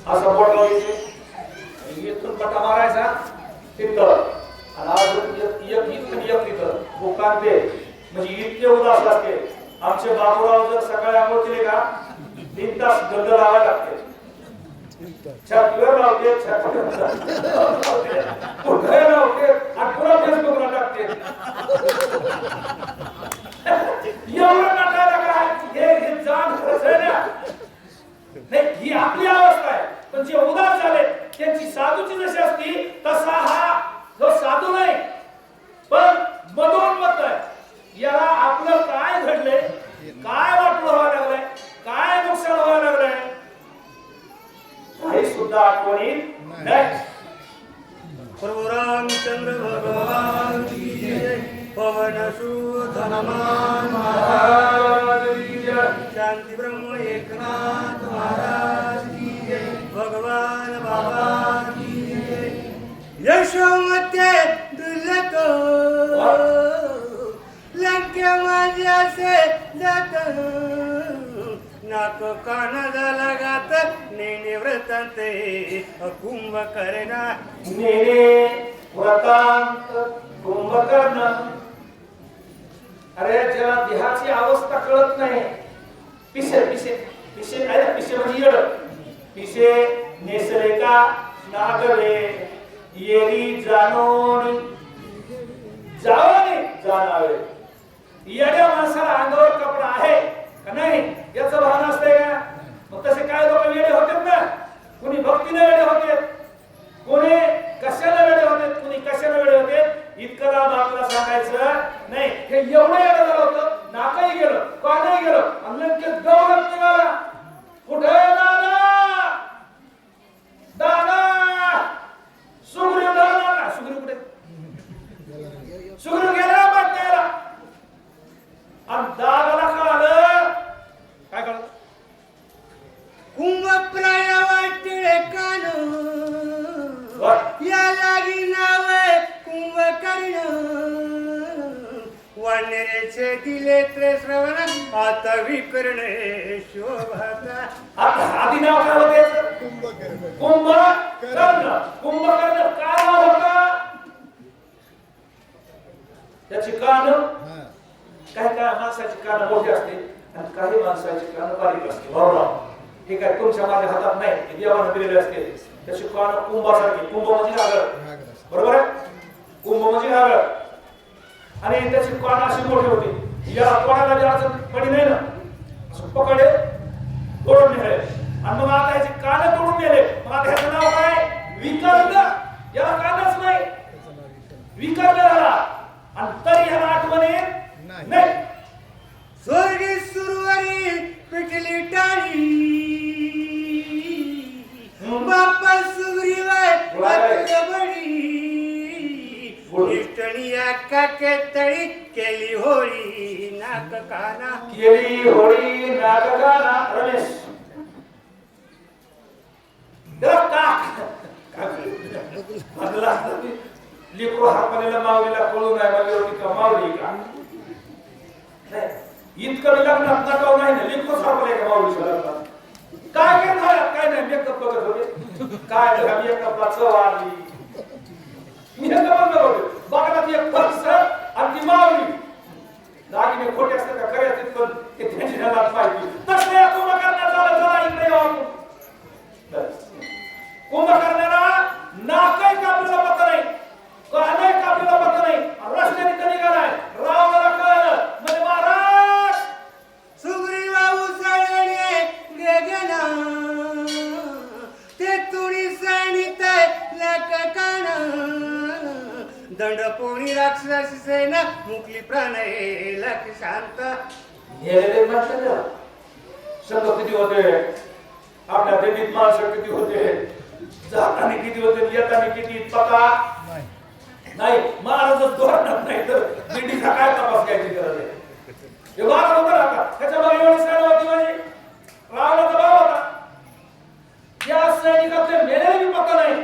असं पडलं इथून पटा मारायचा तिथं आणि आज एक इथून एक तिथं दुकान ते म्हणजे इतके उदास असते. आमचे बाबूराव जर सकाळी आंघोळ केले का 3 तास गंध लावायला लागते. छातीवर लावते, छातीवर लावते, पुढे लावते आणि पुन्हा फेसबुकला टाकते. एवढं नाटायला काय हे जाण खरंच आहे ना. नाही ही आपली अवस्था आहे. पण जे उदास झाले त्यांची साधूची जशी असती तसा हा जो साधू नाही पण मधोन्मत्त आहे. याला आपलं काय घडलंय, काय वाटलं व्हायला लागलंय, काय नुकसान व्हायला लागलंय काही सुद्धा आठवणी नाही. प्रभु रामचंद्र भगवान की जय. पवन सुत हनुमान महाराज की जय. शांति ब्रह्म एकनाथ महाराज की जय. भगवान बाबा की जय. यशोमते दुर्लतो लंके माझ्या से जात नाको कान झाला गात नेने व्रतांते कुंभकर्ण नेने व्रतांत कुंभकर्ण. अरे ज्याला देहाची अवस्था कळत नाही पिसे पिसे पिसे अरे पिसे म्हणजे येड पिसे नेसले का नागवे येरी जानोनी जावणे जाणावे. येड्या माणसाला अंगावर कपडा आहे का नाही याचं भान असतंय का. मग तसे काय लोक वेडे होतात ना. कोणी भक्तीने वेडे होते, कोणी कशाला वेडे होते, कोणी कशाला वेडे होते. इतकं लांब आपल्याला सांगायचं नाही. हे एवढं येडं झालं होतं नाकाही गेलं कानही गेलं आणि लगेच गौरव निघाला. कुठे दादा दादा सुग्रीव दादा सुग्रीव कुठे सुग्रीव गेला बाटण्याला आणि दादाला कळालं काय कळलं कुंभप्राय वाटले कान या लागी नाव कुंभकर्ण. वानरेचे दिले त्रे श्रवण आता विकर्णे शोभाता. आधी नाव काय होते कुंभकर्ण. कुंभकर्ण काय नाव होता त्याची कान काही काय माणसाची कान मोठी असते आणि काही माणसाची कान बारीक असते. बरोबर ठीक आहे. तुमच्या माझ्या हातात नाही देवाने दिलेले असते. त्याची कान कुंभासारखी. कुंभ म्हणजे घागर बरोबर आहे. कुंभ म्हणजे घागर आणि त्याची कान अशी मोठी होती. या कोणाला जी अडचण पडी नाही ना असं पकडे तोडून नेले आणि मग आता ह्याची कान तोडून नेले. मग आता ह्याचं नाव काय विकर्ण. याला कानच नाही विकर्ण झाला आणि तरी ह्याला आठवण येत नाही. स्वर्गी सुरवारी पिटली टाळी बाप्पा सुग्रीव बडी इष्टणी अक्का केतळी केली होळी नाक काना केली होळी नाक काना. रमेश लेकरू हारपणीला माऊलीला कळू नाही म्हणजे का माऊली का इतकं लग्नात नटाव नाही ना. लेकरू सापडले का माऊलीच्या लग्नात काय केलं काय नाही. मेकअप बघत होते काय मेकअपला चव आली. मेकअप बघत होते बघा एक फरस आणि ती माऊली दागिने खोटे असतात का खरे असतात पण ते त्यांची घरात पाहिजे तसं या कुंभकर्णाला चला इकडे येऊ. कुंभकर्णाला नाकही कापलेला पत्ता नाही कानही कापलेला पत्ता नाही. रस्त्याने कधी निघालाय रावणाला कळालं म्हणजे महाराज सुग्रीवा उसळणे गेगना ते तुणी सैनित लक कान दंड पोणी राक्षस सेना मुकली प्राण लक शांत. गेलेले म्हटलं संघ किती होते आपल्या देवीत माणसं किती होते जाताना किती होते येताना किती पता नाही. महाराजच धोरणात नाही तर दिंडीचा काय तपास घ्यायची गरज आहे. हे महाराज होता ना त्याच्या मागे एवढी सैन्य होती म्हणजे रावणाचा भाव होता. या सैनिकातले मेलेले बी पत्ता नाही.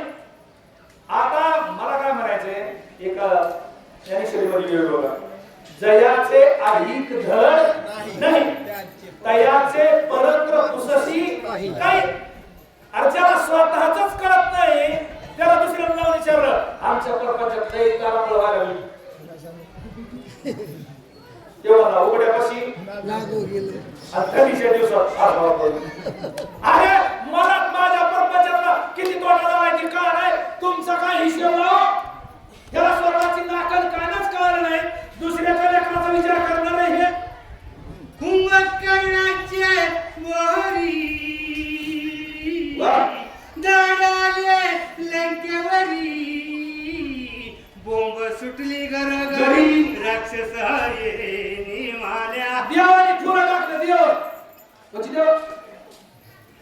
आता मला काय म्हणायचंय एका ज्ञानेश्वरीमध्ये वेळ बघा. जयाचे अधिक धड नाही तयाचे परत्र पुससी काही अर्जाला आमच्या प्रपंचात लई तारांबळ व्हायला लागली. तेव्हा ना उघड्यापाशी लागू गेले आणि थंडीच्या दिवसात फार वापरली. अरे मला माझ्या प्रपंचातला किती तोटा माहिती का नाही तुमचा काय हिशोब लाव. त्याला स्वर्गाची नाकल कानच कळलं नाही. दुसऱ्याच्या लेकराचा विचार करणार नाही हे कुंभकर्णाचे मोहरी वा. दाडाले लंकेवरी बोंब सुटली घरोघरी राक्षस हरे निमाल्या. देवाने फुलं टाकलं देव म्हणजे देव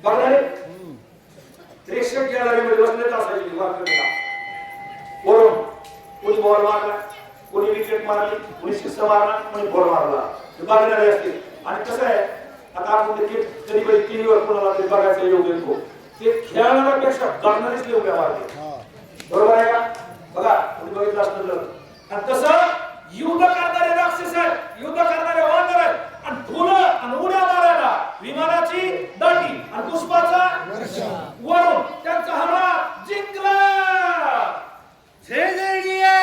बघणारे प्रेक्षक गॅलरीमध्ये बसलेच असायचे वाकड्याला. वरून कोणी बॉल मारला कोणी विकेट मारली कोणी सिक्स मारला कोणी बॉल मारला हे बघणारे असते. आणि कसं आहे आता आपण ते कधी कधी टीव्हीवर कोणाला ते बघायचा योग येतो ते खेळणाऱ्यापेक्षा बघणारेच लोक मारते. बरोबर आहे का? बघा तुम्ही बघितलं असतं. आणि तसं युद्ध करणारे राक्षस आहेत युद्ध करणारे वानर आहेत आणि फुलं आणि उड्या मारायला विमानाची दाटी आणि पुष्पाचा वरून त्यांचा हमला जिंकला. झेजडिये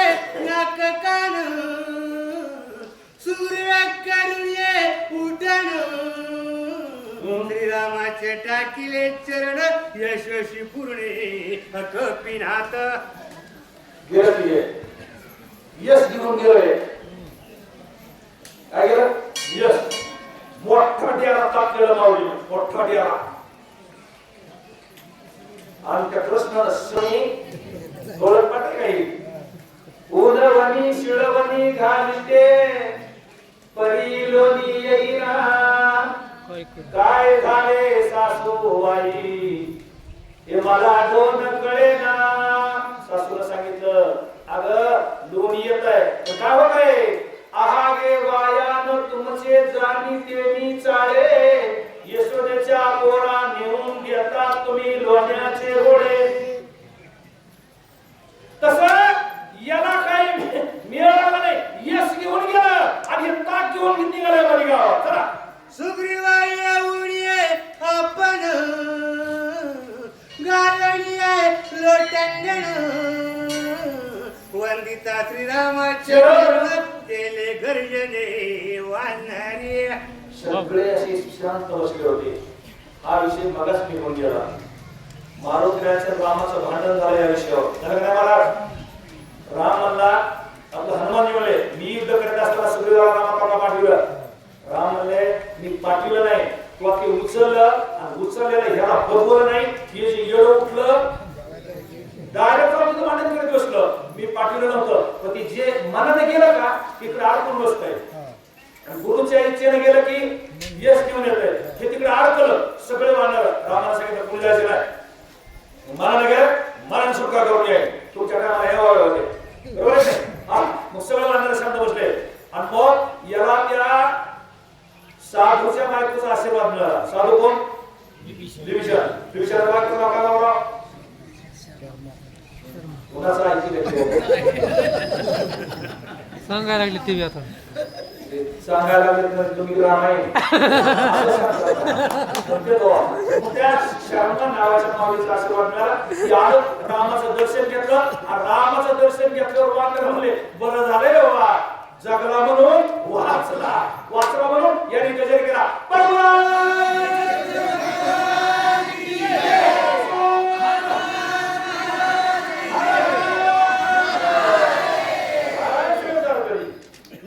नाक कान सूर्य करुये उठण श्रीरामाचे टाकिले चरण यशस्वी पूर्णे कपिनाथ. गेलं की यश घेऊन गेलोय. काय गेलं यश मोठा डेरा टाकलेला माऊली मोठा डेरा. आणि त्या कृष्णाला शनी ओळख पडते काही उदवनी शिळवणी घालते परिलोनी येईना काय झाले सासूबाई हे मला दोन कळेना. सासूला सांगितलं अगं दोन येत आहे काय होत आहे. आहागे वायान तुमचे जाणी तेनी चाळे यशोदेच्या पोरा नेऊन घेता तुम्ही लोण्याचे रोडे. तसं याला काही मिळालं नाही. यश घेऊन गेलं आणि हे ताक घेऊन निघालं बलिगाव. चला सुग्रीवाय उडिये आपण गालणीये लोटंगण वंदिता श्रीरामाचे केले गर्जने वानरे. सगळे असे शांत बसले होते. हा विषय मगाच निघून गेला. मारुतीराजांचं रामाचं भांडण झालं या विषयावर. झालं का नाही महाराज? राम म्हणला आपलं हनुमान म्हणले मी युद्ध करत असताना सुग्रीवाला रामाला पाठवलं. राम म्हणले मी पाठवलं नाही तू ते उचललं आणि उचललेलं ह्याला बरोबर नाही हे जे येडं उठलं डायरेक्ट राम भांडण करत बसलं. मी पाठवलं नव्हतं पण ते जे मनाने गेलं का तिकडे अडकून बसतंय. आणि गुरुच्या इच्छेने गेलं की यश घेऊन येतंय. हे तिकडे अडकलं सगळे वानर. रामाला सांगितलं कोणी जायचं नाही मनाने गेलं मनाने सुटका करून ये तुमच्या टायमाला हे व्हावे होते. बरोबर आहे हा मग सगळे वानर शांत बसले. आणि मग याला त्या साधूच्या बायकोचा आशीर्वाद मिळाला. साधू कोण? विभीषण. विभीषणाच्या बायकोचं नाव काय लावला? कोणाचा ऐकलं सांगायला लागले ते आता सांगायला लागले तुम्ही राम आहे त्या शर्मा नावाच्या माऊलीचा आशीर्वाद मिळाला. रामाचं दर्शन घेतलं आणि रामाचं दर्शन घेतल्यावर वानर म्हणले बरं झालंय बाबा जगला म्हणून वाचला म्हणून यांनी गजर केला.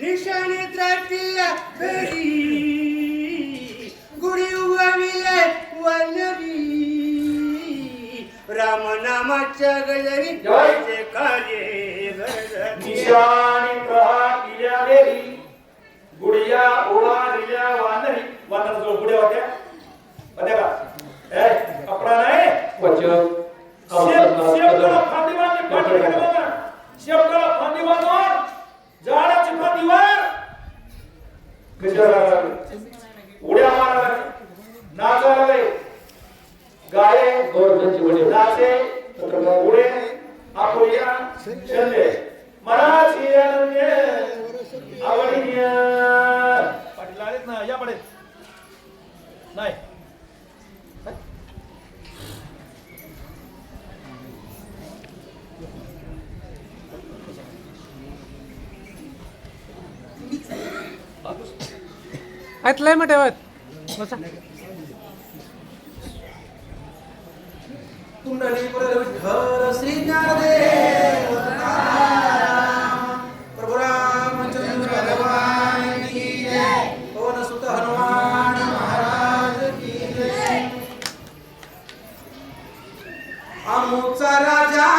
निशाने त्राटिया घरी गुढी उगविले वानरी राम नामाच्या गजरी जय काले निशाने प्रहाटिल्या देवी गुडिया उभारिल्या वानरी. वानर जो गुड्या होत्या का ए कपडा नाही शेपकाला फांदी बांधली पाठीमागे बघा. शेपकाला फांदी बांधून झाडाची फांदीवर गजर उड्या मारायला नाचायला लागले. गाये नाचे उडे आपुलिया छंदे मनाची अनन्य आवडीय. पाटील आलेत ना या पडेल नाही आहेत लय मोठे आहेत बसा कुंडली विठ्ठल श्री ज्ञानदेव तुकाराम, प्रभु रामचंद्र भगवान की जय, पवन सुत हनुमान महाराज की जय. आमचा राजा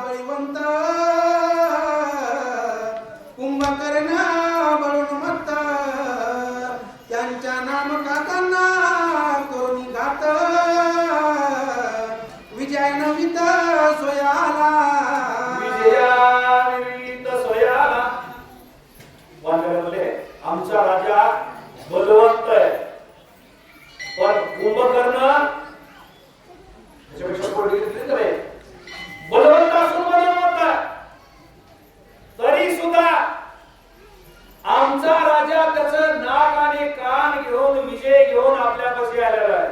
बळीवंत, कुंभकर्ण बळून मत्त, त्यांच्या नाम काकांना करून घात, विजय नवित सोयाला. विजयानिमित्त सोयाला. वानर बोलले आमचा राजा बलवंत आहे, पण कुंभकर्ण त्याच्यापेक्षा पुढे घेतली तर आहे. बलवंत असून बलवंत तरी सुद्धा आमचा राजा त्याचं नाक आणि कान घेऊन विजय घेऊन आपल्यापाशी आलेला आहे.